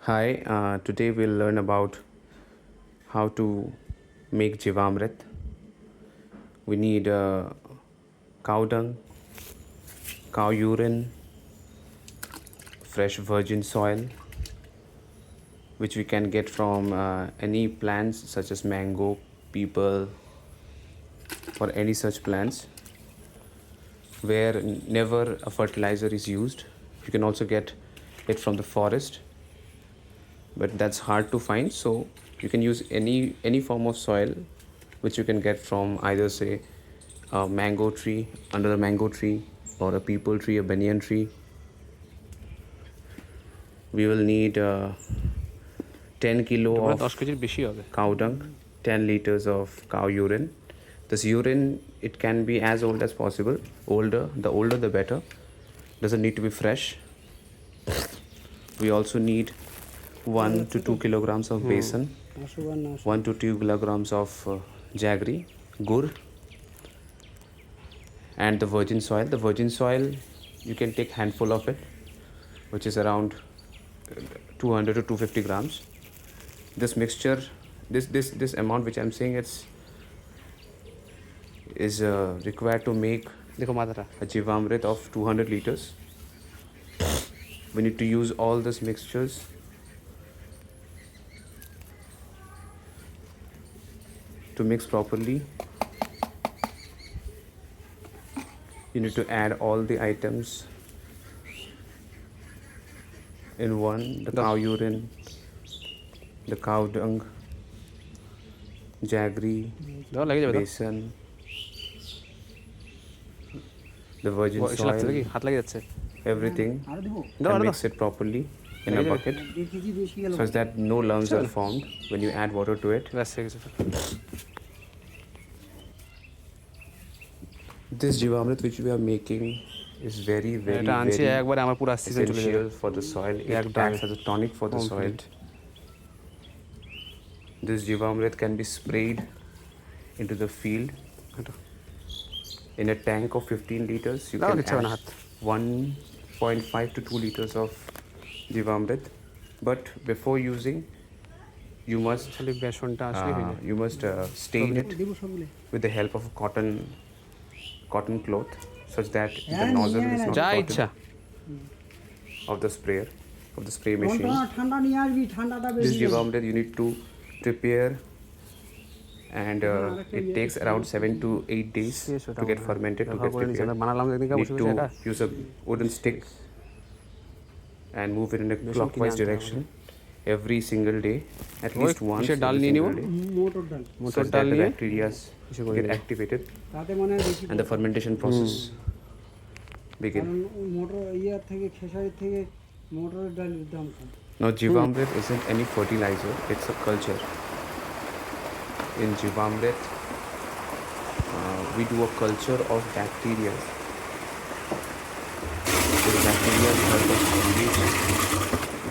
Hi, today we'll learn about how to make Jivamrit. We need cow dung, cow urine, fresh virgin soil, which we can get from any plants such as mango, peepal, or any such plants where never a fertilizer is used. You can also get it from the forest, but that's hard to find. So you can use any form of soil which you can get from either say a mango tree, under a mango tree, or a peepal tree, a banyan tree. We will need 10 kilo of 10 কেজির বেশি হবে cow dung, 10 liters of cow urine. This urine, it can be as old as possible. The older the better. Doesn't need to be fresh. We also need 1 to 2 kilograms of besan, 1 to 2 kilograms of jaggery, gur, and the virgin soil. The virgin soil, you can take handful of it, which is around 200 to 250 grams. This mixture, this amount which I'm saying, is required to make দেখো মাথাটা a Jivamrit of 200 liters. We need to use all these mixtures to mix properly. You need to add all the items in one: the cow urine, the cow dung, jaggery, দাও লেগে যাবে তো besan, the virgin এসে লাগছে soil, নাকি হাত লেগে যাচ্ছে everything, দাও and আরো mix it properly in a bucket so that no lumps are formed when you add water to it. ব্যাস হয়ে গেছে This Jivamrit which we are making is very এটা আনছি very একবারে আমার পুরো সিজন চলে যাবে essential for the soil. It acts as a tonic for the soil. This Jivamrit can be sprayed into the field. In a tank of 15 liters, you দাও can দিচ্ছে না add হাত 1.5 to 2 liters of Jivamrit. But before using, you must খালি বেসনটা আসলে হয়ে যায় stain it with the help of a cotton cloth, such that the nozzle is not যা caught ইচ্ছা of the sprayer, of the spray machine. ঠান্ডা নিয়ে আসবি ঠান্ডাটা This বেশি Jivamrit you need to prepare, and it takes around 7 to 8 days to get fermented, to get prepared. বানালাম একদিন Need বসে বসে একা to use a wooden stick and move it in a clockwise direction every single day, at least once কিসের ডাল every নিয়ে নিব single day, motor ডাল মোটর such ডাল that the নিয়ে bacteria কিছু করে get দিলাম। activated তাতে মানে বেশি and the fermentation process begin. কারণ মোটর ইয়ার থেকে খেসারির থেকে মোটরের ডালের দাম কম Now Jivamrit isn't any fertilizer, it's a culture. In Jivamrit, we do a culture of bacteria. These bacteria help us enrich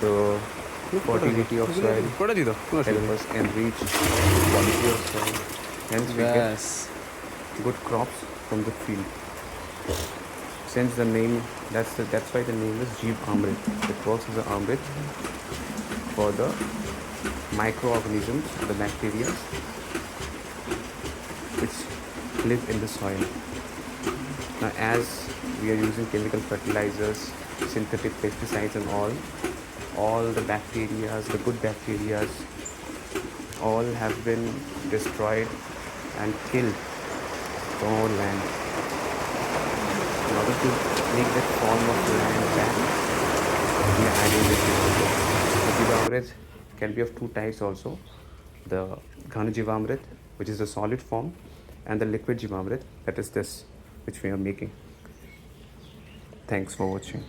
the fertility of soil, করে দিত help us enrich the quality of soil. Hence we get ব্যাস good crops from the field. Since the name, that's why the name is Jivamrit. It works as an amrit for the microorganisms, the bacteria, which live in the soil. Now, as we are using chemical fertilizers, synthetic pesticides, and all the bacteria, the good bacteria, all have been destroyed and killed from our land. In order to make that form of land back, we are adding this Jivamrit. The Jivamrit can be of two types also: the Ghana Jivamrit, which is the solid form, and the liquid Jivamrit, that is this, which we are making. Thanks for watching.